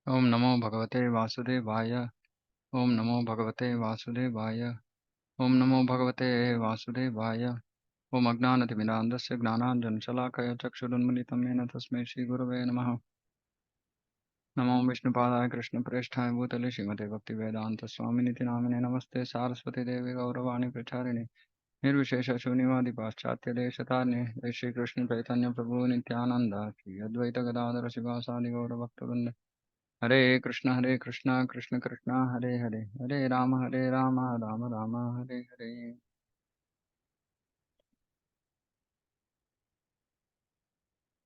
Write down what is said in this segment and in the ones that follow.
ओम नमो भगवते वासुदेवाय। ओम नमो भगवते वासुदेवाय। ओम नमो भगवते वासुदेवाय। ओम अज्ञानतिमिरान्धस्य ज्ञानाञ्जनशलाकया चक्षुरुन्मिलितं येन तस्मै श्रीगुरवे नमः। नमो विष्णुपादाय कृष्णप्रेष्ठाय भूतले श्रीमते भक्तिवेदान्तस्वामिनिति नामिने नमस्ते सारस्वती देवी गौरवाणी प्रचारिणे निर्विशेषशून्यवादि पाश्चात्यदेशतारिणे जय श्रीकृष्ण चैतन्य प्रभु नित्यानन्द श्री अद्वैत गदाधर शिवासादि गौरभक्तवृन्द। हरे Krishna Krishna Krishna Hare Hare Hare Ram Ram Ram Hare Hare.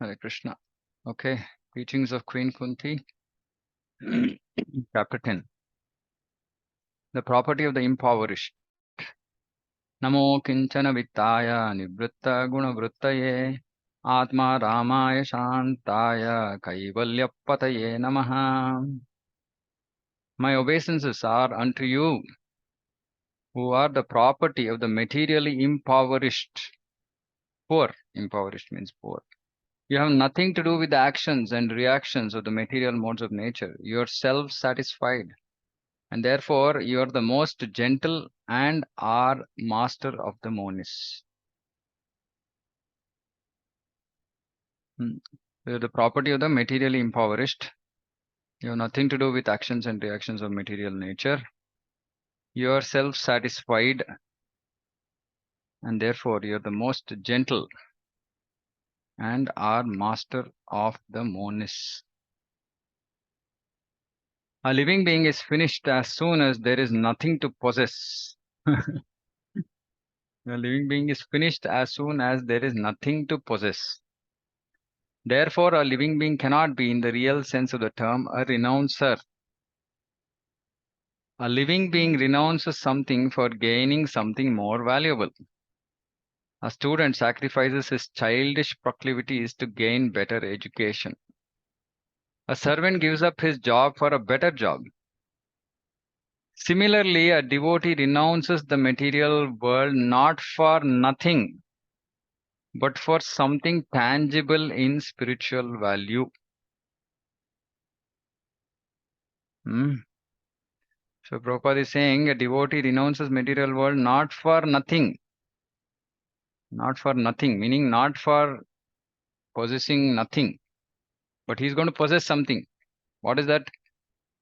Hare Krishna. Okay, teachings of Queen Kunti, chapter 10. The property of the impoverished. Namo kinchana vittaya nivritta gunavrittaye atma ramaya shantaya kaivalyapataye namaha. My obeisances are unto you who are the property of the materially impoverished. Poor. Impoverished means poor. You have nothing to do with the actions and reactions of the material modes of nature. You are self-satisfied, and therefore you are the most gentle and are master of the monis. You are the property of the materially impoverished. You have nothing to do with actions and reactions of material nature. You are self-satisfied, and therefore you are the most gentle and are master of the monis. A living being is finished as soon as there is nothing to possess. A living being is finished as soon as there is nothing to possess. Therefore, a living being cannot be, in the real sense of the term, a renouncer. A living being renounces something for gaining something more valuable. A student sacrifices his childish proclivities to gain better education. A servant gives up his job for a better job. Similarly, a devotee renounces the material world not for nothing, but for something tangible in spiritual value. So Prabhupada is saying a devotee renounces material world not for nothing. Not for nothing, meaning not for possessing nothing, but he's going to possess something. What is that?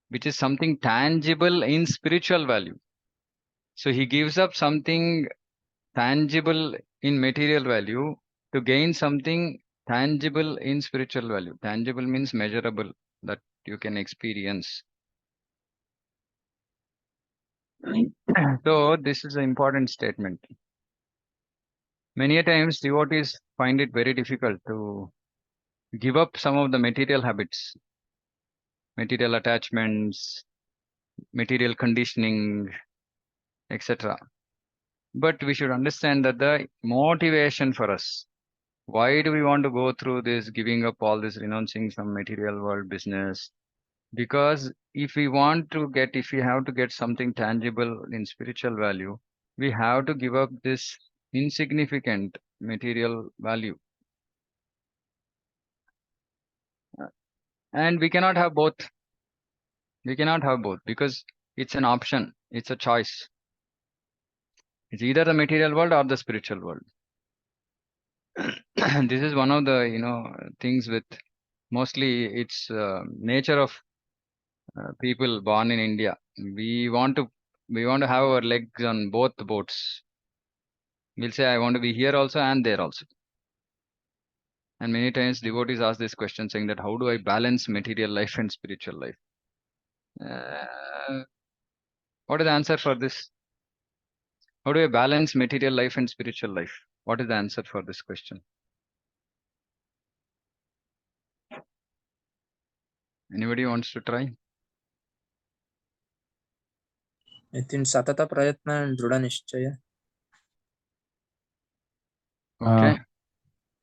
Which is something tangible in spiritual value. So he gives up something tangible in material value to gain something tangible in spiritual value. Tangible means measurable, that you can experience. So this is an important statement. Many a times devotees find it very difficult to give up some of the material habits, material attachments, material conditioning, etc. But we should understand that the motivation for us, why do we want to go through this, giving up all this, renouncing some material world business? Because if we have to get something tangible in spiritual value, we have to give up this insignificant material value. And we cannot have both. We cannot have both because it's an option, it's a choice. It's either the material world or the spiritual world. This is one of the things with mostly it's nature of people born in India. We want to have our legs on both boats. We'll say I want to be here also and there also. And many times devotees ask this question saying that how do I balance material life and spiritual life? What is the answer for this? How do I balance material life and spiritual life? What is the answer for this question? Anybody wants to try? I think satata prayatna and druda nishchaya. Okay.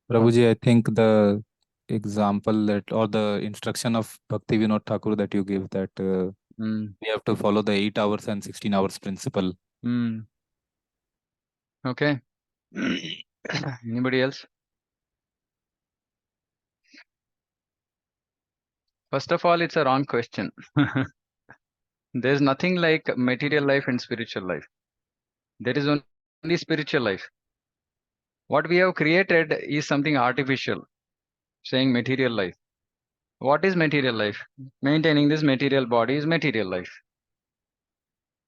Prabhuji, I think the example that or the instruction of Bhakti Vinod Thakur that you give that we have to follow the 8 hours and 16 hours principle. Okay. Anybody else? First of all, it's a wrong question. There's nothing like material life and spiritual life. There is only spiritual life. What we have created is something artificial, saying material life. What is material life? Maintaining this material body is material life.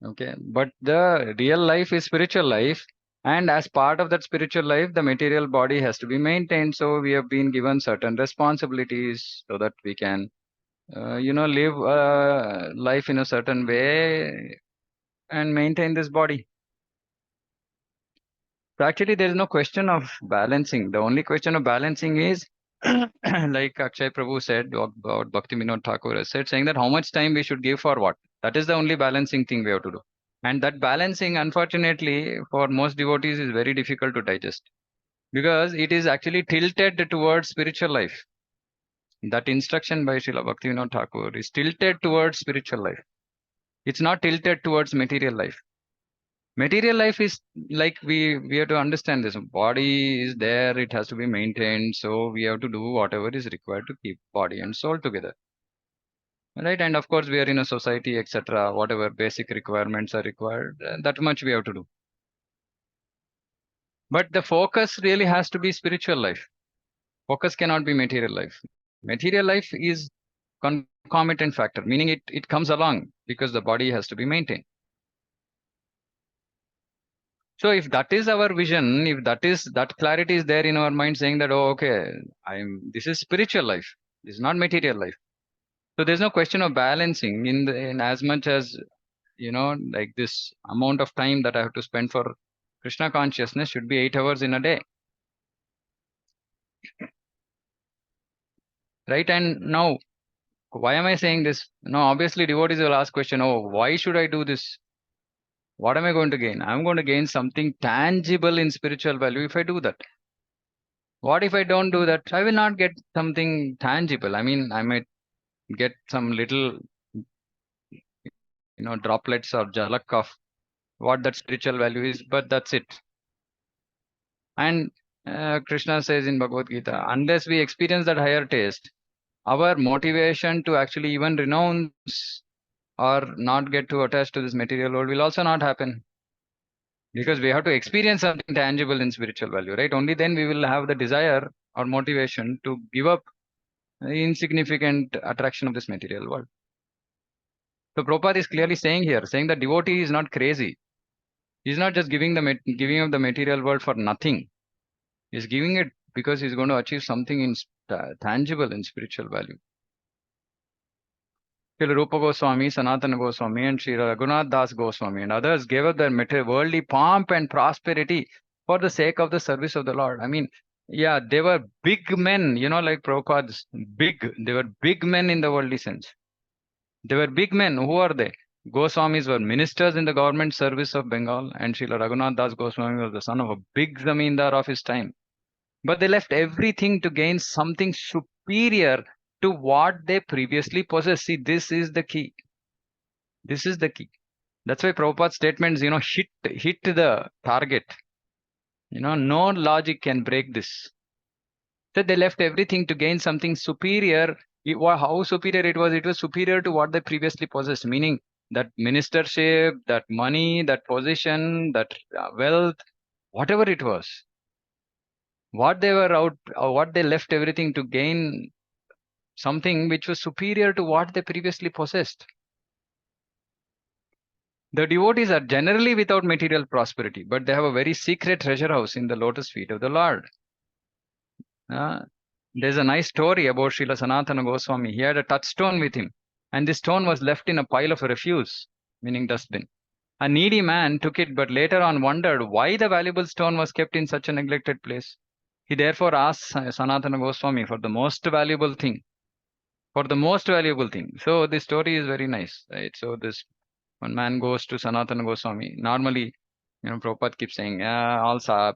Okay, but the real life is spiritual life, and as part of that spiritual life, the material body has to be maintained. So we have been given certain responsibilities so that we can, live life in a certain way and maintain this body. So actually, there is no question of balancing. The only question of balancing is, like Akshay Prabhu said about Bhakti Vinod Thakur has said, saying that how much time we should give for what. That is the only balancing thing we have to do. And that balancing, unfortunately, for most devotees is very difficult to digest because it is actually tilted towards spiritual life. That instruction by Srila Bhaktivinoda Thakur is tilted towards spiritual life. It's not tilted towards material life. Material life is like we have to understand this. Body is there, it has to be maintained. So we have to do whatever is required to keep body and soul together. Right, and of course we are in a society, etc. Whatever basic requirements are required, that much we have to do. But the focus really has to be spiritual life. Focus cannot be material life. Material life is concomitant factor, meaning it comes along because the body has to be maintained. So if that is our vision, if that clarity is there in our mind, saying that, oh, okay, this is spiritual life, this is not material life. So there's no question of balancing in as much as, like this amount of time that I have to spend for Krishna consciousness should be 8 hours in a day. Right? And now, why am I saying this? Now, obviously, devotees will ask question, oh, why should I do this? What am I going to gain? I'm going to gain something tangible in spiritual value if I do that. What if I don't do that? I will not get something tangible. I mean, I might get some little, droplets or jalak of what that spiritual value is, but that's it. And Krishna says in Bhagavad Gita, unless we experience that higher taste, our motivation to actually even renounce or not get too attached to this material world will also not happen. Because we have to experience something tangible in spiritual value, right? Only then we will have the desire or motivation to give up insignificant attraction of this material world. So Prabhupada is clearly saying here, saying that devotee is not crazy. He's not just giving up the material world for nothing. He's giving it because he's going to achieve something in tangible in spiritual value. Srila Rupa Goswami, Sanatana Goswami, and Sri Raghunath Das Goswami and others gave up their worldly pomp and prosperity for the sake of the service of the Lord. I mean, yeah, they were big men, like Prabhupada's big. They were big men in the worldly sense. They were big men. Who are they? Goswamis were ministers in the government service of Bengal, and Srila Raghunath Das Goswami was the son of a big zamindar of his time. But they left everything to gain something superior to what they previously possessed. See, this is the key. This is the key. That's why Prabhupada's statements, hit the target. No logic can break this. So they left everything to gain something superior. How superior it was? It was superior to what they previously possessed, meaning that ministership, that money, that position, that wealth, whatever it was. What they were out, or what they left everything to gain something which was superior to what they previously possessed. The devotees are generally without material prosperity, but they have a very secret treasure house in the lotus feet of the Lord. There's a nice story about Srila Sanatana Goswami. He had a touchstone with him, and this stone was left in a pile of refuse, meaning dustbin. A needy man took it, but later on wondered why the valuable stone was kept in such a neglected place. He therefore asked Sanatana Goswami for the most valuable thing. So this story is very nice, right? So this one man goes to Sanatana Goswami. Normally, Prabhupada keeps saying,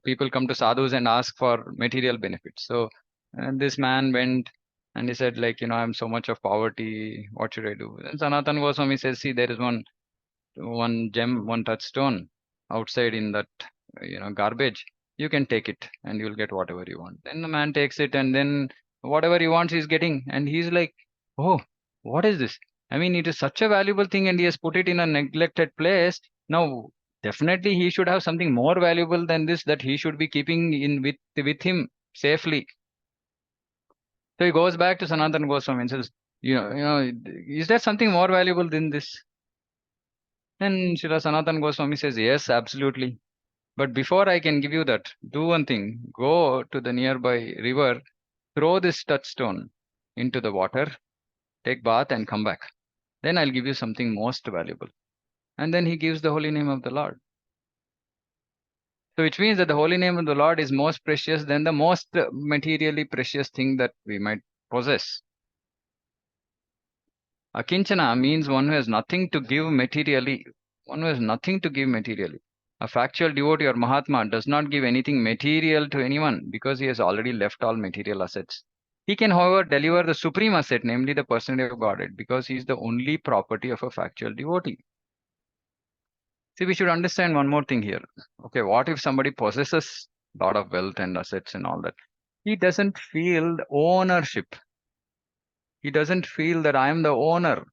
people come to sadhus and ask for material benefits. So this man went and he said, like, I'm so much of poverty. What should I do? And Sanatana Goswami says, see, there is one gem, one touchstone outside in that, garbage. You can take it and you'll get whatever you want. Then the man takes it and then whatever he wants he's getting. And he's like, oh, What is this? I mean, it is such a valuable thing and he has put it in a neglected place. Now, definitely he should have something more valuable than this that he should be keeping in with him safely. So he goes back to Sanatana Goswami and says, is there something more valuable than this? And Srila Sanatana Goswami says, yes, absolutely. But before I can give you that, do one thing. Go to the nearby river, throw this touchstone into the water, take bath and come back. Then I'll give you something most valuable. And then he gives the holy name of the Lord. So which means that the holy name of the Lord is most precious than the most materially precious thing that we might possess. Akinchana means one who has nothing to give materially. One who has nothing to give materially. A factual devotee or Mahatma does not give anything material to anyone because he has already left all material assets. He can, however, deliver the supreme asset, namely the personality of Godhead, because he is the only property of a factual devotee. See, we should understand one more thing here. Okay, what if somebody possesses a lot of wealth and assets and all that? He doesn't feel the ownership. He doesn't feel that I am the owner.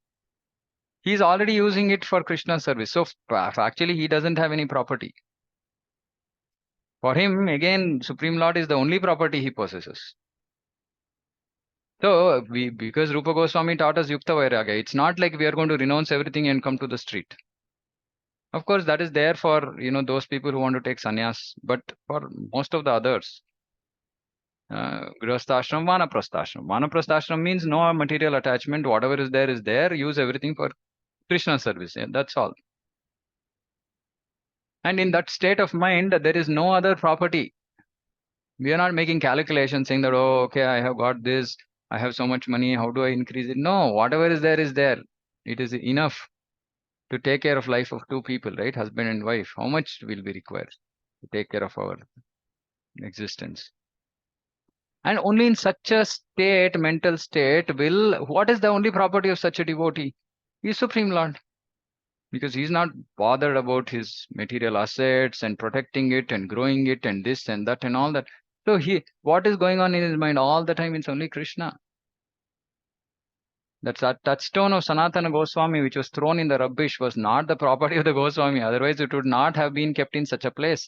He's already using it for Krishna's service. So actually, he doesn't have any property. For him, again, Supreme Lord is the only property he possesses. So, because Rupa Goswami taught us Yukta Vairagya, it's not like we are going to renounce everything and come to the street. Of course, that is there for, those people who want to take sannyas. But for most of the others, Grihasthashram, Vanaprasthashram. Vanaprasthashram means no material attachment. Whatever is there. Use everything for Krishna service. Yeah, that's all. And in that state of mind, there is no other property. We are not making calculations saying that, oh, okay, I have got this. I have so much money. How do I increase it? No, whatever is there. It is enough to take care of life of two people, right? Husband and wife. How much will be required to take care of our existence? And only in such a state, mental state, what is the only property of such a devotee? He is Supreme Lord. Because he's not bothered about his material assets and protecting it and growing it and this and that and all that. So what is going on in his mind all the time? It's only Krishna. That touchstone of Sanatana Goswami, which was thrown in the rubbish, was not the property of the Goswami. Otherwise, it would not have been kept in such a place.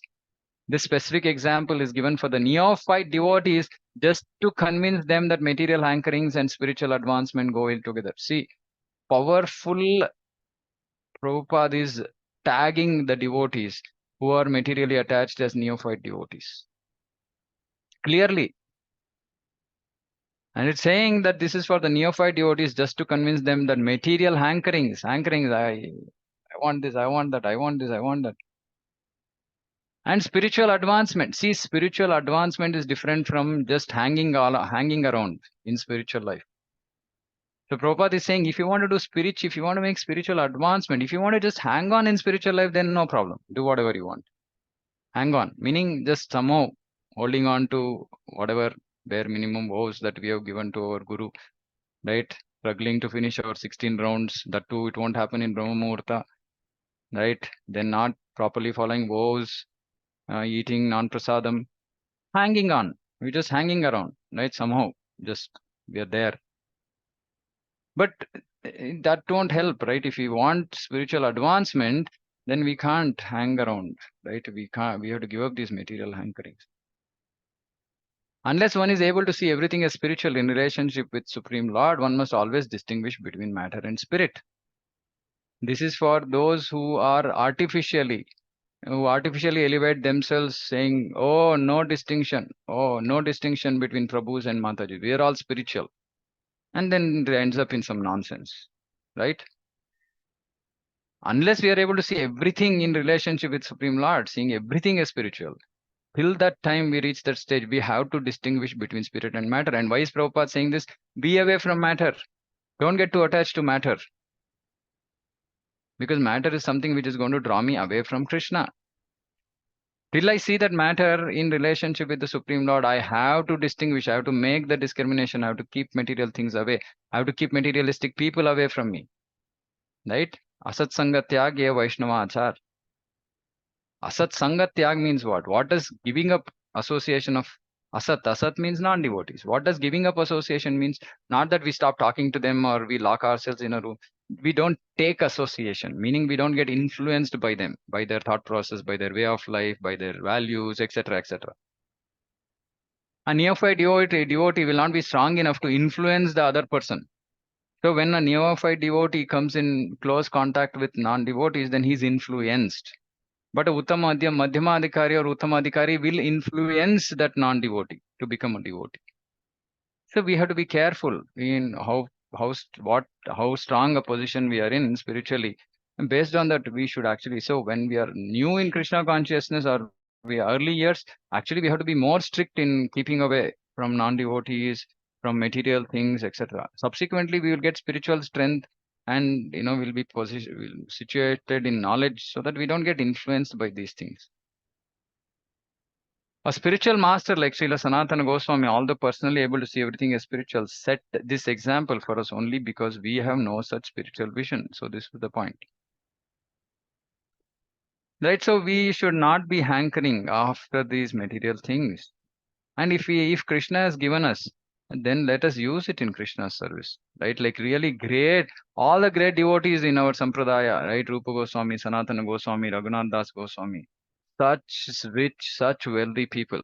This specific example is given for the neophyte devotees just to convince them that material hankerings and spiritual advancement go in together. See, powerful Prabhupada is tagging the devotees who are materially attached as neophyte devotees. Clearly. And it's saying that this is for the neophyte devotees just to convince them that material hankerings, I want this, I want that, I want this, I want that. And spiritual advancement. See, spiritual advancement is different from just hanging around in spiritual life. So Prabhupada is saying, if you want to do if you want to make spiritual advancement, if you want to just hang on in spiritual life, then no problem. Do whatever you want. Hang on, meaning just somehow holding on to whatever bare minimum vows that we have given to our Guru, right? Struggling to finish our 16 rounds. That too, it won't happen in Brahma Muhurta, right? Then not properly following vows, eating non-prasadam, hanging on. We're just hanging around, right? Somehow, just we are there. But that won't help, right? If we want spiritual advancement, then we can't hang around, right? We have to give up these material hankerings. Unless one is able to see everything as spiritual in relationship with Supreme Lord, one must always distinguish between matter and spirit. This is for those who artificially elevate themselves, saying, oh, no distinction. Oh, no distinction between Prabhus and Mataji. We are all spiritual. And then it ends up in some nonsense, right? Unless we are able to see everything in relationship with Supreme Lord, seeing everything as spiritual, till that time we reach that stage, we have to distinguish between spirit and matter. And why is Prabhupada saying this? Be away from matter. Don't get too attached to matter. Because matter is something which is going to draw me away from Krishna. Till I see that matter in relationship with the Supreme Lord, I have to distinguish. I have to make the discrimination. I have to keep material things away. I have to keep materialistic people away from me. Right? Asat Sanga Tyag Ye Vaishnava Achar. Asat Sanga Tyag means what? What does giving up association of Asat means non-devotees. What does giving up association means? Not that we stop talking to them or we lock ourselves in a room. We don't take association, meaning we don't get influenced by them, by their thought process, by their way of life, by their values, etc., etc. A neophyte devotee will not be strong enough to influence the other person. So when a neophyte devotee comes in close contact with non-devotees, then he's influenced. But a Madhyama Adhikari or Uttama Adhikari will influence that non-devotee to become a devotee. So we have to be careful in how strong a position we are in spiritually. And based on that, we should actually. So when we are new in Krishna consciousness or we are early years, actually we have to be more strict in keeping away from non-devotees, from material things, etc. Subsequently, we will get spiritual strength, and we'll be situated in knowledge, so that we don't get influenced by these things. A spiritual master like Srila Sanatana Goswami, although personally able to see everything as spiritual, set this example for us only because we have no such spiritual vision. So this is the point. Right, so we should not be hankering after these material things. And if Krishna has given us, then let us use it in Krishna's service. Right, like really great, all the great devotees in our Sampradaya, right? Rupa Goswami, Sanatana Goswami, Raghunath Das Goswami, such rich, such wealthy people.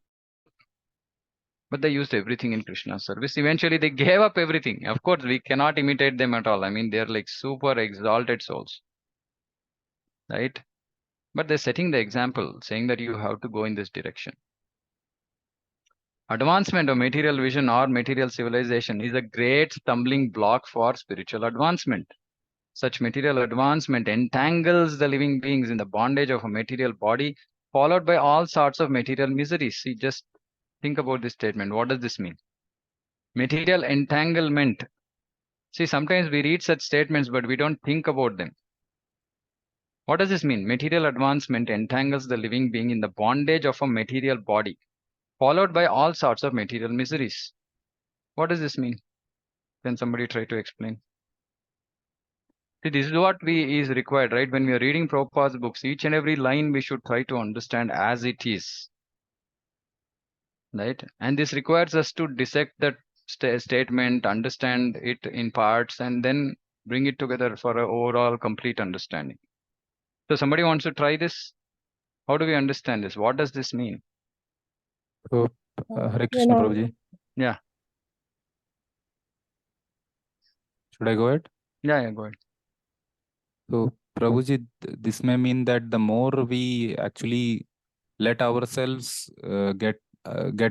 But they used everything in Krishna's service. Eventually, they gave up everything. Of course, we cannot imitate them at all. I mean, they're like super exalted souls, right? But they're setting the example, saying that you have to go in this direction. Advancement of material vision or material civilization is a great stumbling block for spiritual advancement. Such material advancement entangles the living beings in the bondage of a material body, followed by all sorts of material miseries. See, just think about this statement. What does this mean? Material entanglement. See, sometimes we read such statements, but we don't think about them. What does this mean? Material advancement entangles the living being in the bondage of a material body, followed by all sorts of material miseries. What does this mean? Can somebody try to explain? See, this is what is required, right? When we are reading Prabhupada's books, each and every line we should try to understand as it is, right? And this requires us to dissect that statement, understand it in parts, and then bring it together for an overall complete understanding. So somebody wants to try this? How do we understand this? What does this mean? So, Hare Krishna, Prabhuji. Yeah. Should I go ahead? Yeah, go ahead. So, Prabhuji, this may mean that the more we actually let ourselves get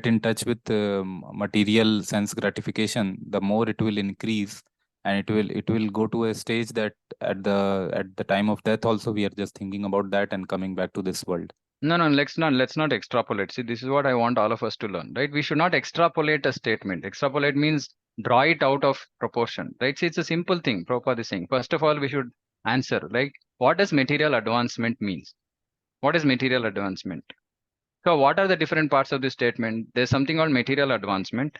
in touch with material sense gratification, the more it will increase, and it will go to a stage that at the time of death also we are just thinking about that and coming back to this world. No, let's not extrapolate. See, this is what I want all of us to learn, right? We should not extrapolate a statement. Extrapolate means draw it out of proportion, right? See, it's a simple thing. Prabhupada is saying. First of all, we should answer, like, what does material advancement means? What is material advancement? So what are the different parts of this statement? There's something called material advancement.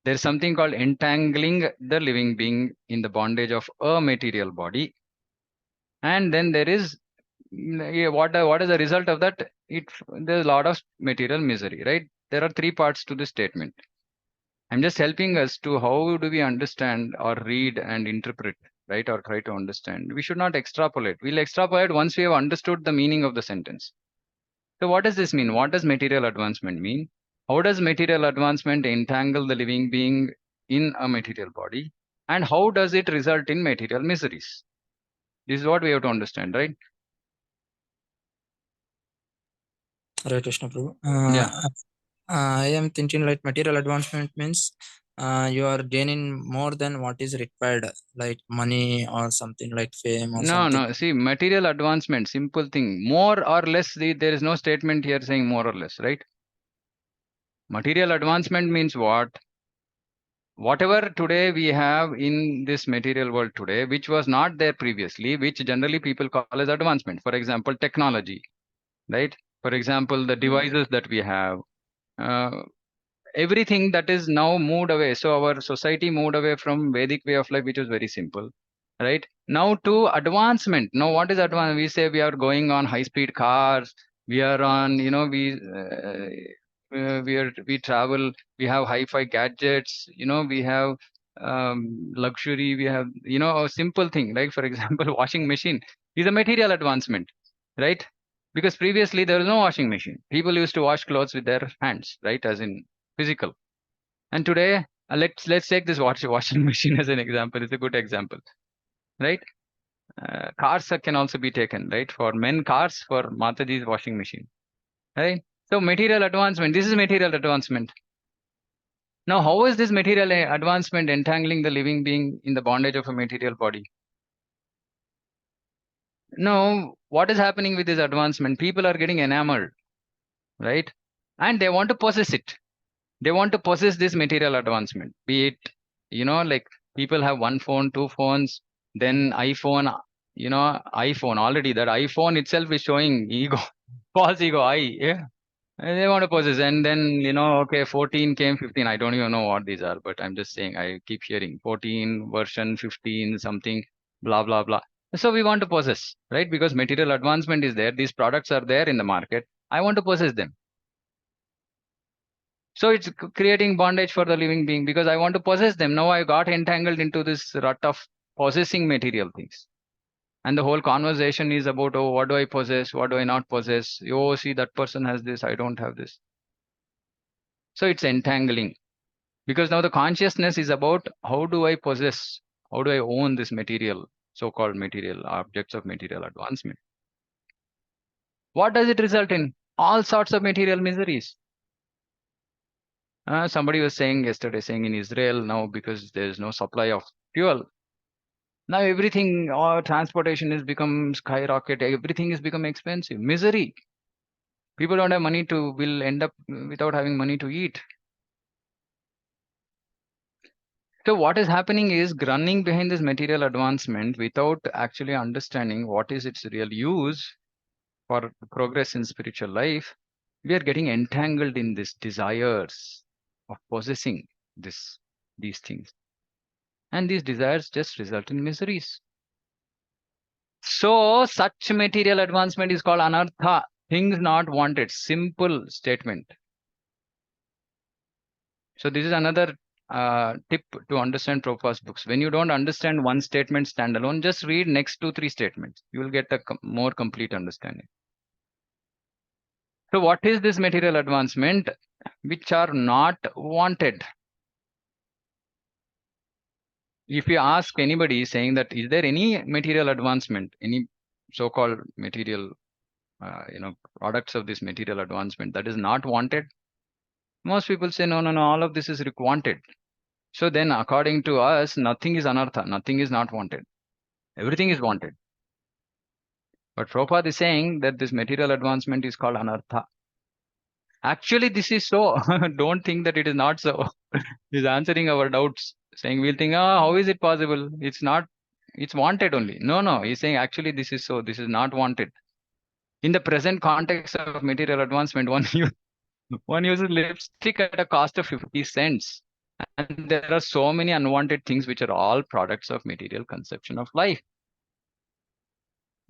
There's something called entangling the living being in the bondage of a material body. And then there is what is the result of that? There's a lot of material misery, right? There are three parts to this statement. I'm just helping us to how do we understand or read and interpret, right? Or try to understand. We should not extrapolate. We'll extrapolate once we have understood the meaning of the sentence. So what does this mean? What does material advancement mean? How does material advancement entangle the living being in a material body? And how does it result in material miseries? This is what we have to understand, right? Hare Krishna, Prabhu. Yeah. I am thinking like material advancement means you are gaining more than what is required, like money or something like fame or something. No. See, material advancement, simple thing. More or less, there is no statement here saying more or less, right? Material advancement means what? Whatever today we have in this material world today, which was not there previously, which generally people call as advancement. For example, technology, right? For example, the devices that we have. Everything that is now moved away. So our society moved away from Vedic way of life, which was very simple, right? Now to advancement. Now what is advancement? We say we are going on high-speed cars. We are on, we travel, we have hi-fi gadgets, we have luxury, we have, a simple thing, like for example, washing machine is a material advancement, right? Because previously there was no washing machine. People used to wash clothes with their hands, right? As in physical. And today, let's take this washing machine as an example. It's a good example, right? Cars can also be taken, right? For men, cars; for Mataji's washing machine, right? So material advancement. This is material advancement. Now, how is this material advancement entangling the living being in the bondage of a material body? Now, what is happening with this advancement? People are getting enamored, right? And they want to possess it. They want to possess this material advancement. Be it, like people have one phone, two phones, then iPhone, iPhone already. That iPhone itself is showing ego, false ego, yeah. And they want to possess, and then okay, 14 came, 15. I don't even know what these are, but I'm just saying. I keep hearing 14 version, 15 something, blah blah blah. So we want to possess, right? Because material advancement is there. These products are there in the market. I want to possess them. So it's creating bondage for the living being because I want to possess them. Now I got entangled into this rut of possessing material things. And the whole conversation is about, oh, what do I possess? What do I not possess? Oh, see, that person has this. I don't have this. So it's entangling because now the consciousness is about how do I possess, how do I own this material, so-called material objects of material advancement. What does it result in? All sorts of material miseries. Somebody was saying yesterday, saying in Israel now because there is no supply of fuel, now everything, all transportation has become skyrocket. Everything has become expensive. Misery. People don't have money to, will end up without having money to eat. So what is happening is running behind this material advancement without actually understanding what is its real use for progress in spiritual life. We are getting entangled in these desires of possessing these things. And these desires just result in miseries. So such material advancement is called anartha, things not wanted, simple statement. So this is another tip to understand Prabhupada's books. When you don't understand one statement standalone, just read next 2-3 statements. You will get a more complete understanding. So what is this material advancement? Which are not wanted. If you ask anybody saying that, is there any material advancement, any so-called material, products of this material advancement that is not wanted? Most people say, no, all of this is wanted. So then according to us, nothing is anartha, nothing is not wanted. Everything is wanted. But Prabhupada is saying that this material advancement is called anartha. Actually, this is so. Don't think that it is not so. He's answering our doubts, saying we'll think, how is it possible? It's not, it's wanted only. No. He's saying actually this is so. This is not wanted. In the present context of material advancement, one uses lipstick at a cost of 50 cents. And there are so many unwanted things which are all products of material conception of life.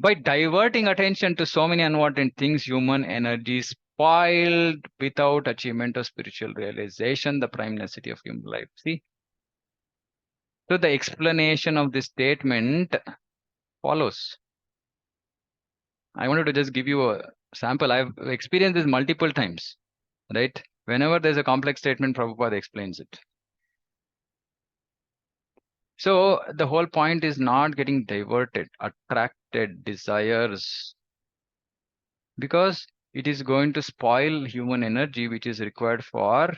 By diverting attention to so many unwanted things, human energy is spoiled without achievement of spiritual realization, the prime necessity of human life. See? So the explanation of this statement follows. I wanted to just give you a sample. I've experienced this multiple times, right? Whenever there's a complex statement, Prabhupada explains it. So the whole point is not getting diverted, attracted, desires, because it is going to spoil human energy, which is required for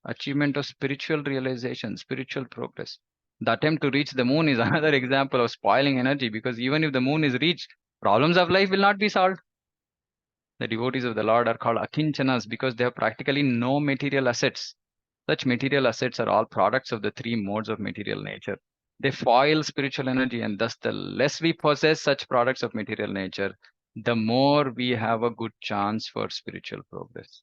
achievement of spiritual realization, spiritual progress. The attempt to reach the moon is another example of spoiling energy, because even if the moon is reached, problems of life will not be solved. The devotees of the Lord are called akinchanas because they have practically no material assets. Such material assets are all products of the three modes of material nature. They foil spiritual energy, and thus the less we possess such products of material nature, the more we have a good chance for spiritual progress.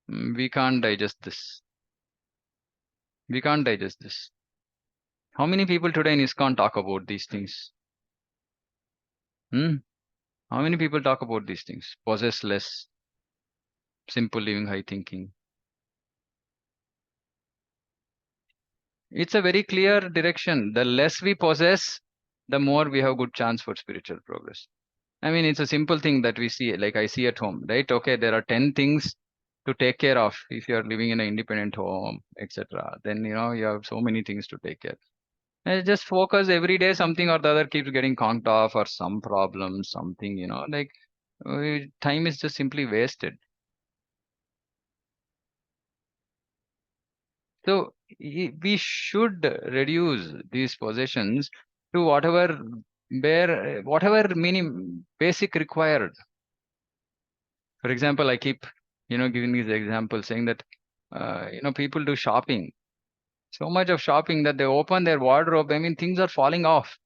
We can't digest this. We can't digest this. How many people today in ISKCON talk about these things? How many people talk about these things? Possess less, simple living, high thinking. It's a very clear direction. The less we possess, the more we have good chance for spiritual progress. I mean, it's a simple thing that we see, like I see at home, right? Okay, there are 10 things to take care of if you're living in an independent home, etc. Then, you have so many things to take care. And just focus every day, something or the other keeps getting conked off or some problem, something, like time is just simply wasted. So we should reduce these possessions to whatever minimum basic required. For example, I keep giving these examples saying that people do shopping, so much of shopping that they open their wardrobe. I mean, things are falling off,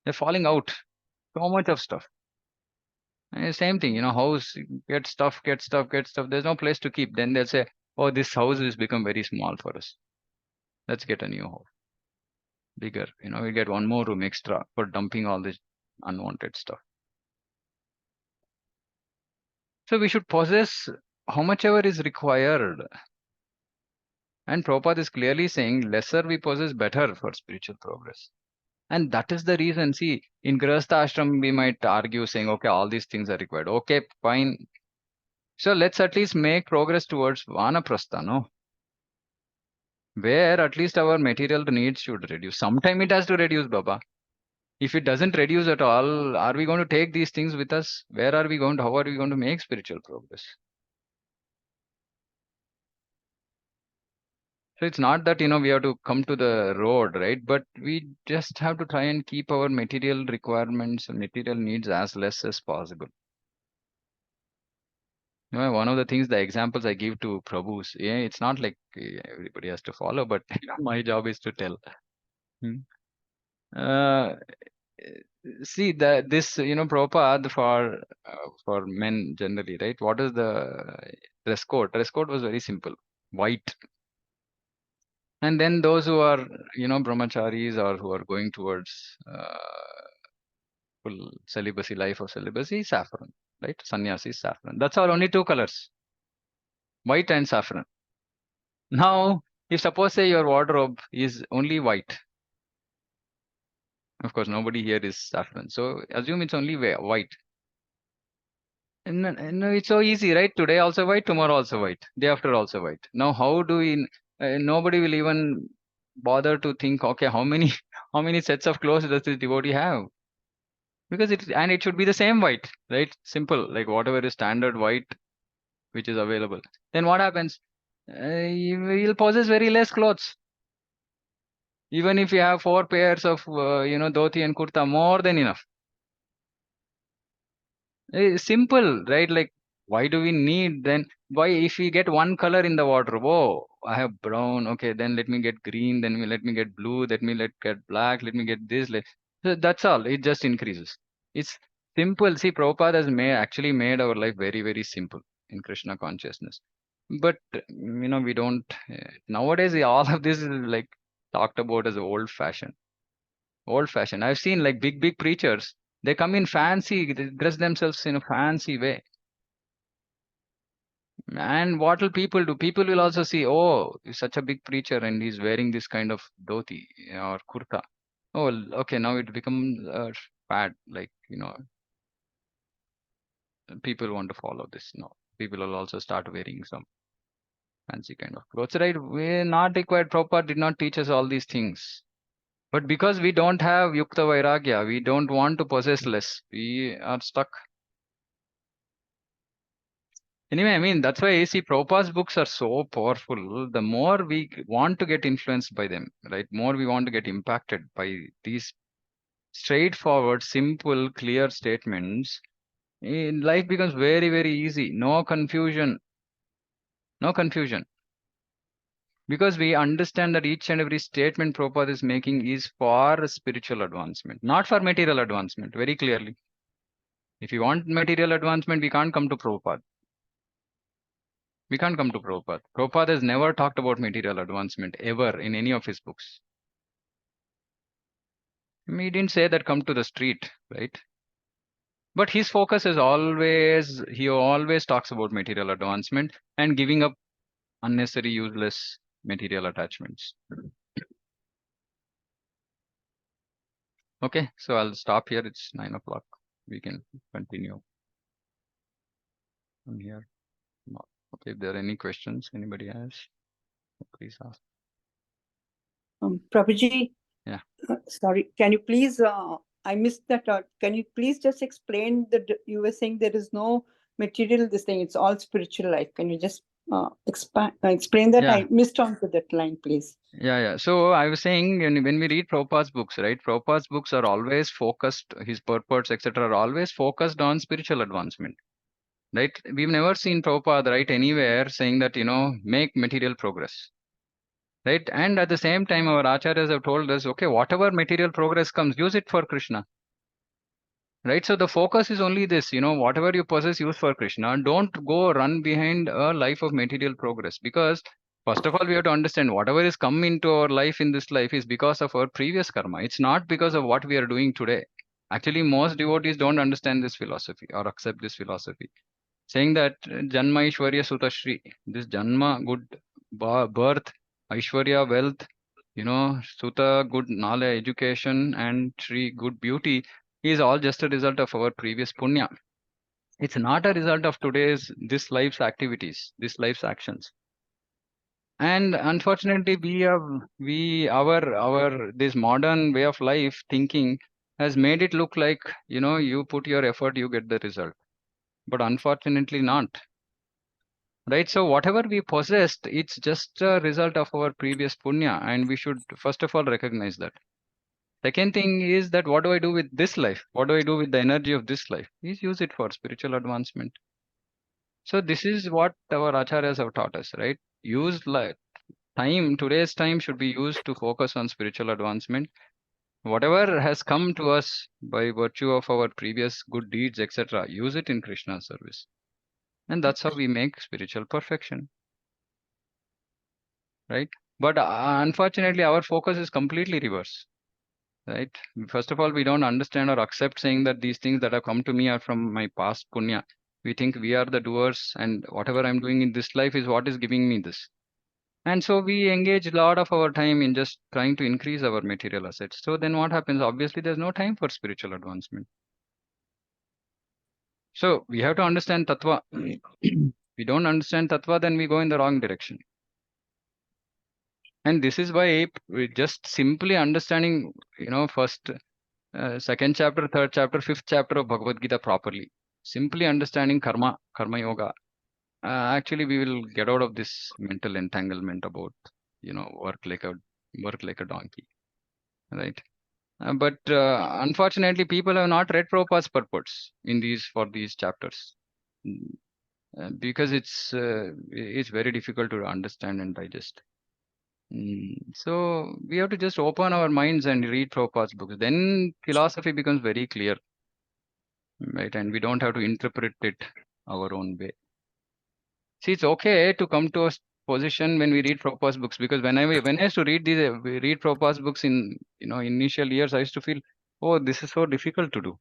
they're falling out. So much of stuff. And same thing, house, get stuff, get stuff, get stuff. There's no place to keep. Then they'll say, "Oh, this house has become very small for us. Let's get a new house, bigger. We get one more room extra for dumping all this unwanted stuff." So we should possess how much ever is required. And Prabhupada is clearly saying lesser we possess, better for spiritual progress. And that is the reason. See, in Grihastha ashram, we might argue saying, okay, all these things are required. Okay, fine. So let's at least make progress towards Vanaprastha, no? Where at least our material needs should reduce. Sometime it has to reduce, Baba. If it doesn't reduce at all, are we going to take these things with us? Where are we going to, how are we going to make spiritual progress? So it's not that, we have to come to the road, right? But we just have to try and keep our material requirements and material needs as less as possible. One of the things, the examples I give to Prabhus, it's not like everybody has to follow, but my job is to tell. Hmm. See this, Prabhupada for men generally, right? What is the dress code? Dress code was very simple, white. And then those who are, brahmacharis or who are going towards full celibacy, life of celibacy, saffron, right? Sannyasi, saffron. That's all, only two colors, white and saffron. Now, if suppose say your wardrobe is only white, of course, nobody here is saffron. So assume it's only white. And it's so easy, right? Today also white, tomorrow also white, day after also white. Now, how do we? Nobody will even bother to think, okay, how many how many sets of clothes does this devotee have? Because it should be the same white, right? Simple, like whatever is standard white which is available. Then what happens? You will possess very less clothes. Even if you have 4 pairs of dhoti and kurta, more than enough. Simple, right? Like, why do we need then? Why, if we get one color in the wardrobe, oh, I have brown, okay, then let me get green, then let me get blue, let me get black, let me get this. So that's all. It just increases. It's simple. See, Prabhupada has actually made our life very, very simple in Krishna consciousness. But we don't. Nowadays, all of this is like talked about as old fashioned. Old fashioned. I've seen like big preachers. They come in fancy, they dress themselves in a fancy way. And what will people do? People will also see, oh, he's such a big preacher and he's wearing this kind of dhoti or kurta. Oh, okay, now it becomes fad. Like, people want to follow this. No, people will also start wearing some fancy kind of clothes, right? We're not required. Prabhupada did not teach us all these things. But because we don't have Yukta Vairagya, we don't want to possess less. We are stuck. Anyway, I mean, that's why AC Prabhupada's books are so powerful. The more we want to get influenced by them, right? More we want to get impacted by these straightforward, simple, clear statements. Life becomes very, very easy. No confusion. No confusion. Because we understand that each and every statement Prabhupada is making is for spiritual advancement, not for material advancement, very clearly. If you want material advancement, we can't come to Prabhupada. We can't come to Prabhupada. Prabhupada has never talked about material advancement ever in any of his books. He didn't say that come to the street, right? But his focus is always, he always talks about material advancement and giving up unnecessary, useless material attachments. Okay, so I'll stop here. It's 9 o'clock. We can continue from here. Okay, if there are any questions anybody has, please ask. Prabhuji, Yeah. Sorry, can you please, I missed that. Can you please just explain you were saying there is no material, this thing, it's all spiritual life. Can you just explain that? Yeah. I missed on to that line, please. Yeah. So I was saying when we read Prabhupada's books, right? Prabhupada's books are always focused, his purports, etc., are always focused on spiritual advancement. Right? We've never seen Prabhupada write anywhere saying that, make material progress. Right? And at the same time, our acharyas have told us, okay, whatever material progress comes, use it for Krishna. Right? So the focus is only this, whatever you possess, use for Krishna. Don't go run behind a life of material progress, because first of all, we have to understand whatever is come into our life in this life is because of our previous karma. It's not because of what we are doing today. Actually, most devotees don't understand this philosophy or accept this philosophy, saying that Janma Ishwarya Sutashri, this Janma, good birth, Aishwarya, wealth, Suta, good knowledge, education, and Shri, good beauty, is all just a result of our previous punya. It's not a result of this life's activities, this life's actions. And unfortunately, our this modern way of life thinking has made it look like, you put your effort, you get the result. But unfortunately not. Right? So whatever we possessed, it's just a result of our previous punya, and we should first of all recognize that. Second thing is that what do I do with this life? What do I do with the energy of this life? Please use it for spiritual advancement. So this is what our acharyas have taught us, right? Today's time should be used to focus on spiritual advancement. Whatever has come to us by virtue of our previous good deeds, etc., use it in Krishna's service. And that's how we make spiritual perfection. Right? But unfortunately, our focus is completely reverse. Right? First of all, we don't understand or accept saying that these things that have come to me are from my past punya. We think we are the doers, and whatever I'm doing in this life is what is giving me this. And so we engage a lot of our time in just trying to increase our material assets. So then what happens? Obviously, there's no time for spiritual advancement. So we have to understand tattva. We don't understand tattva, then we go in the wrong direction. And this is why just simply understanding, first, second chapter, third chapter, fifth chapter of Bhagavad Gita properly, simply understanding karma yoga, actually we will get out of this mental entanglement about, work like a donkey, right? But unfortunately, people have not read Prabhupada's purports for these chapters, because it's very difficult to understand and digest. So we have to just open our minds and read Prabhupada's books. Then philosophy becomes very clear, right? And we don't have to interpret it our own way. See, it's okay to come to a position when we read Prabhupada's books, because when I used to read Prabhupada's books in initial years, I used to feel, oh, this is so difficult to do.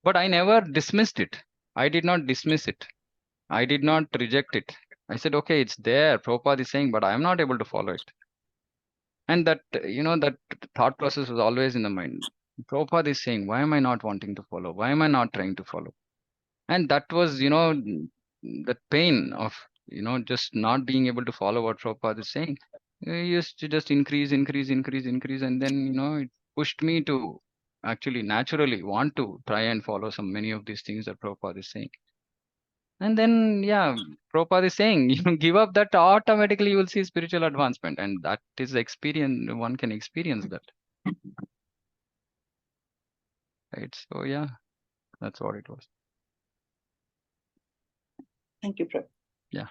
But I never dismissed it. I did not dismiss it. I did not reject it. I said, okay, it's there. Prabhupada is saying, but I am not able to follow it. And that, that thought process was always in the mind. Prabhupada is saying, why am I not wanting to follow? Why am I not trying to follow? And that was, the pain of, just not being able to follow what Prabhupada is saying. Used to just increase. And then, it pushed me to actually naturally want to try and follow many of these things that Prabhupada is saying. And then, Prabhupada is saying, give up that, automatically you will see spiritual advancement. And that is the experience, one can experience that. Right? So, that's what it was. Thank you, Prabhu. Yeah.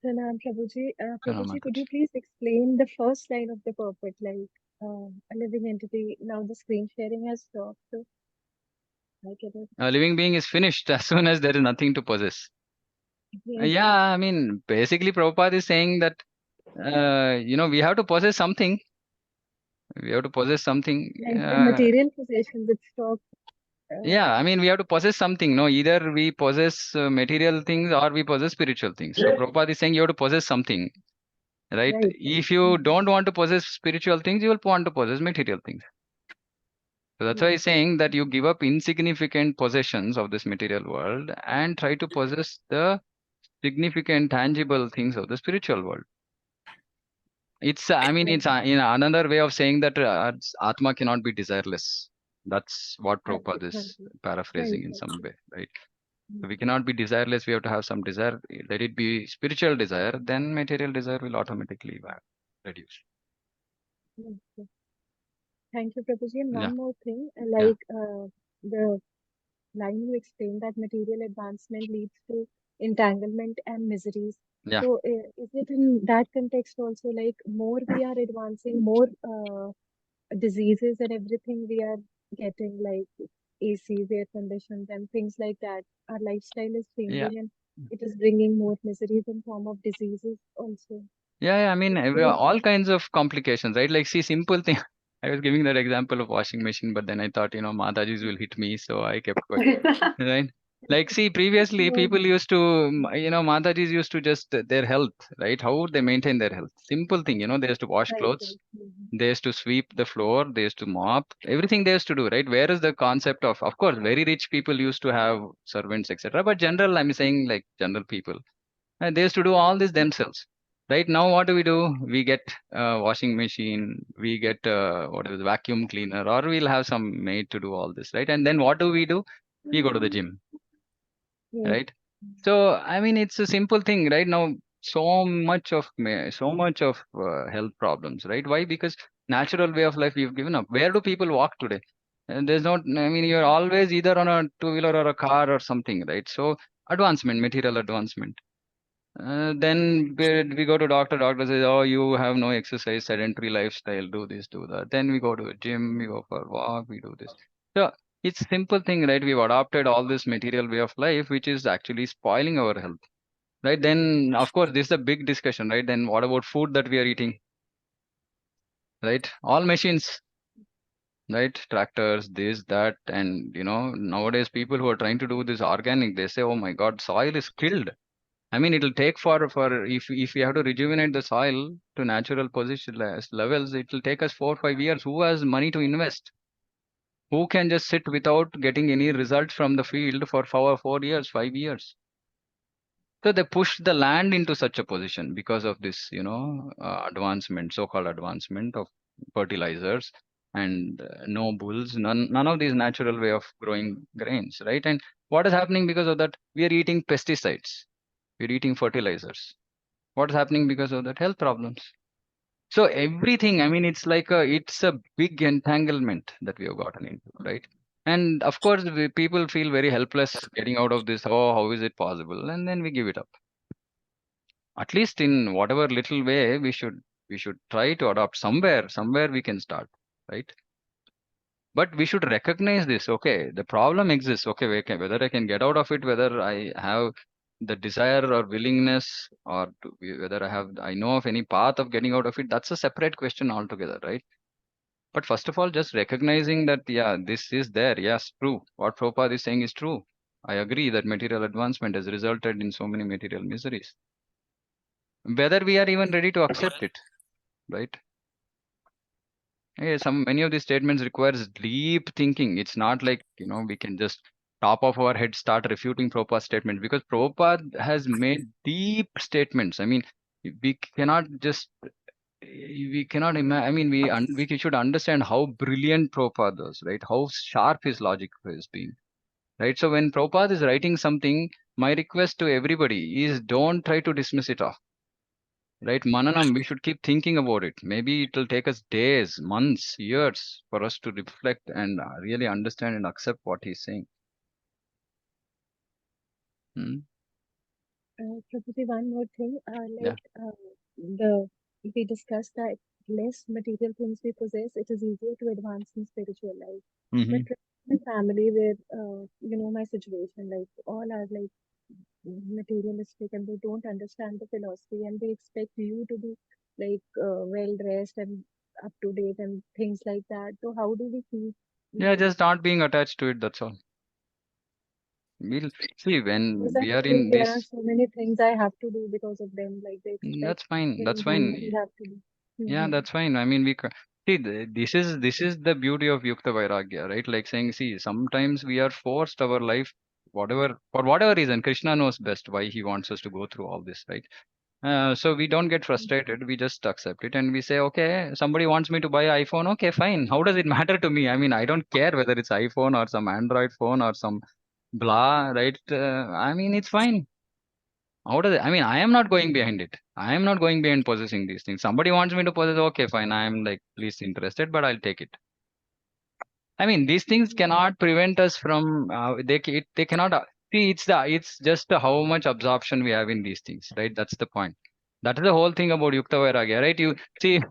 Pranam, Prabhuji. Prabhuji, could Mataji. you please explain the first line of the purport, like a living entity? Now the screen sharing has stopped. So I cannot. A living being is finished as soon as there is nothing to possess. Yes. I mean, basically, Prabhupada is saying that, we have to possess something. We have to possess something. Like the material possession that stopped. Yeah, I mean, we have to possess something. No, either we possess material things or we possess spiritual things. So Prabhupada is saying you have to possess something, right? Right. If you don't want to possess spiritual things, you will want to possess material things. So that's why he's saying that you give up insignificant possessions of this material world and try to possess the significant, tangible things of the spiritual world. It's, I mean, it's in another way of saying that Atma cannot be desireless. That's what Prabhupada is Absolutely. paraphrasing in Right. some way, right? So Mm. we cannot be desireless. We have to have some desire. Let it be spiritual desire, then material desire will automatically reduce. Okay. Thank you, Prabhuji. And Yeah. one more thing, Yeah. the line you explained that material advancement leads to entanglement and miseries. Yeah. So, is it in that context also like more we are advancing, more diseases and everything we are getting, like ACs, air conditions, and things like that? Our lifestyle is Yeah. changing and it is bringing more miseries in form of diseases also. Yeah, I mean, So, all kinds of complications, right? Like, see, simple thing. I was giving that example of washing machine, but then I thought, Matajis will hit me, so I kept quiet, right? Like, see, previously no, people used to, Matajis used to just their health, right? How would they maintain their health? Simple thing, they used to wash right, clothes, right. Mhm. they used to sweep the floor, they used to mop, everything they used to do, right? Where is the concept of course, very rich people used to have servants, etc. But general, I'm saying like general people. And they used to do all this themselves. Right now, what do? We get washing machine, we get what is it, vacuum cleaner, or we'll have some maid to do all this, right? And then what do? We go to the gym, Right. right? So I mean, it's a simple thing, right? Now, so much of health problems, right? Why? Because natural way of life we've given up. Where do people walk today? And there's not. I mean, you're always either on a two-wheeler or a car or something, right? So advancement, material advancement. Then we go to doctor. Doctor says, "Oh, you have no exercise, sedentary lifestyle. Do this, do that." Then we go to a gym. We go for a walk. We do this. So it's simple thing, right? We've adopted all this material way of life, which is actually spoiling our health, right? Then of course this is a big discussion, right? Then what about food that we are eating, right? All machines, right? Tractors, this, that, and nowadays people who are trying to do this organic, they say, "Oh my God, soil is killed." I mean, it'll take for if we have to rejuvenate the soil to natural position levels, it will take us 4 or 5 years. Who has money to invest? Who can just sit without getting any results from the field for 4 years, 5 years? So they push the land into such a position because of this, advancement, so-called advancement of fertilizers and no bulls, none of these natural way of growing grains, right? And what is happening because of that? We are eating pesticides, we're eating fertilizers. What's happening because of that? Health problems. So everything, I mean, it's a big entanglement that we have gotten into, right? And of course people feel very helpless getting out of this. Oh, how is it possible? And then we give it up. At least in whatever little way we should try to adopt. Somewhere we can start, right? But we should recognize this. Okay, the problem exists. Okay, whether I can get out of it, whether I have the desire or willingness, or whether I know of any path of getting out of it, that's a separate question altogether, right? But first of all, just recognizing that, yeah, this is there. Yes, true. What Prabhupada is saying is true. I agree that material advancement has resulted in so many material miseries. Whether we are even ready to accept it, right? Many of these statements requires deep thinking. It's not like, we can just top of our head start refuting Prabhupada's statement, because Prabhupada has made deep statements. I mean, we cannot just we cannot imagine. I mean, we should understand how brilliant Prabhupada is, right? How sharp his logic has been, right? So when Prabhupada is writing something, my request to everybody is don't try to dismiss it off. Right, Mananam, we should keep thinking about it. Maybe it will take us days, months, years for us to reflect and really understand and accept what he's saying. Hmm? Prabhuji, one more thing, Yeah. the we discussed that less material things we possess, it is easier to advance in spiritual life. Hmm. But in family where my situation, like all are like materialistic and they don't understand the philosophy and they expect you to be like well dressed and up to date and things like that. So how do we keep Yeah, just not being attached to it, that's all. We'll see when Because I we are feel in there are this. so many things I have to do because of them. Like they expect That's fine. That's anything fine. we have to do. Yeah, Mhm. that's fine. I mean, see, this is the beauty of Yukta Vairagya, right? Like saying, see, sometimes we are forced our life, whatever, for whatever reason, Krishna knows best why he wants us to go through all this, right? So we don't get frustrated. We just accept it and we say, okay, somebody wants me to buy iPhone. Okay, fine. How does it matter to me? I mean, I don't care whether it's iPhone or some Android phone or some blah, right? I mean, it's fine. How does it? I mean, I am not going behind it. I am not going behind possessing these things. Somebody wants me to possess. Okay, fine. I am like least interested, but I'll take it. I mean, these things cannot prevent us from. They cannot. See, it's just how much absorption we have in these things, right? That's the point. That is the whole thing about Yukta Vairagya, right? You see,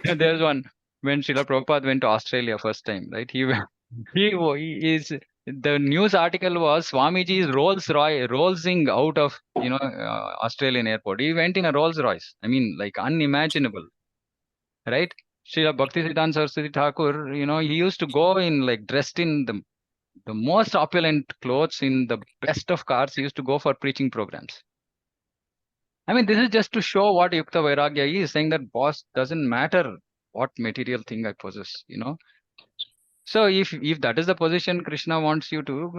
there's one when Srila Prabhupada went to Australia first time, right? He is the news article was Swamiji is Rollsing out of Australian airport. He went in a Rolls Royce. I mean, like unimaginable, right? Srila Bhaktisiddhanta Saraswati Thakur, he used to go in like dressed in the most opulent clothes in the best of cars. He used to go for preaching programs. I mean, this is just to show what Yukta Vairagya is, saying that boss doesn't matter what material thing I possess, So if that is the position Krishna wants you to,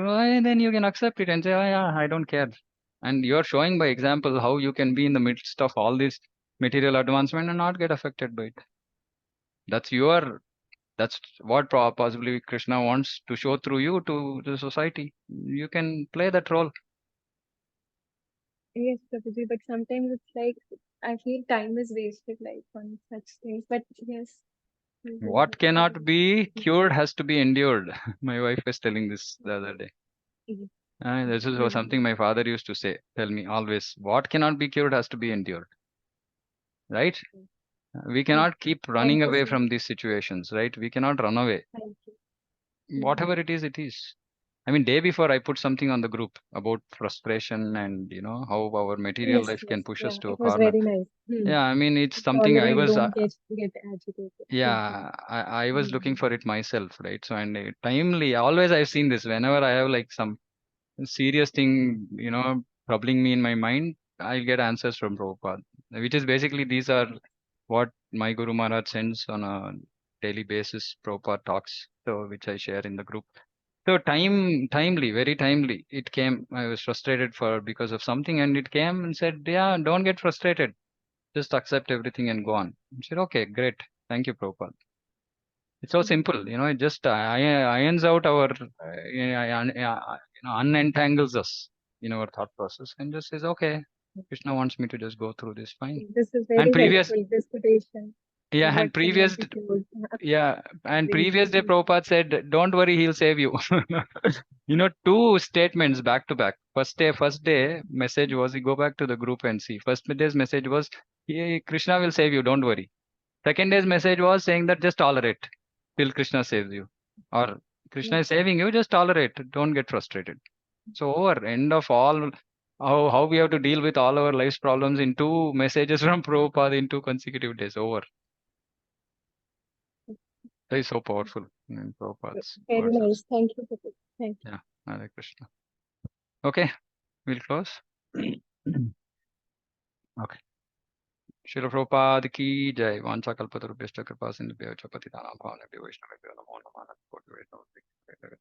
then you can accept it and say, oh, yeah, I don't care. And you're showing by example how you can be in the midst of all this material advancement and not get affected by it. That's what possibly Krishna wants to show through you to the society. You can play that role. Yes, Prabhuji, but sometimes it's like I feel time is wasted like on such things. But yes, we will What have cannot to. be cured has to be endured. My wife was telling this the other day. Yes. This is Mhm. something my father used to say. Tell me always, what cannot be cured has to be endured. Right? We Yes. cannot keep Thank running you away so from much. these situations, right? We cannot run away. Thank you. Whatever it is, it is. I mean, day before I put something on the group about frustration and how our material Yes, life can yes, push us yeah. to a It was corner. very nice. Yeah, I mean, it's To something follow I and was don't get agitated. yeah, I was looking Mhm. for it myself, right? So and timely, always I've seen this whenever I have like some serious thing, troubling me in my mind, I'll get answers from Prabhupada, which is basically these are what my Guru Maharaj sends on a daily basis. Prabhupada talks, so which I share in the group. So timely, very timely. It came. I was frustrated because of something, and it came and said, "Yeah, don't get frustrated. Just accept everything and go on." I said, "Okay, great. Thank you, Prabhupada." It's so simple, it just irons out our, unentangles us in our thought process and just says, okay, Krishna wants me to just go through this, fine. This is And very helpful, this quotation. yeah, What and cannot be cured. previous day Very. Prabhupada said, don't worry, he'll save you. Two statements back to back. First day message was, you go back to the group and see. First day's message was, Krishna will save you, don't worry. Second day's message was saying that just tolerate till Krishna saves you. Or Krishna is saving you, just tolerate. Don't get frustrated. So over end of all how we have to deal with all our life's problems in two messages from Prabhupada in 2 consecutive days. Over. That is so powerful in Prabhupada's Very words. nice. Thank you, Prabhuji. Thank you. Yeah, Hare Krishna. Okay, we'll close. Okay. Srila Prabhupada ki jai. Vancha kalpatarubhyashta kripa sindhubhyo cha patitanam bhavanebhyo vaishnavebhyo namo namaha koti vaishnavebhyo.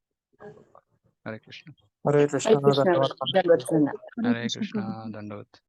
Hare Krishna. Hare Hare Krishna. Krishna. Dhanyavad. Dandavat Pranam. Hare Krishna. Dandavat.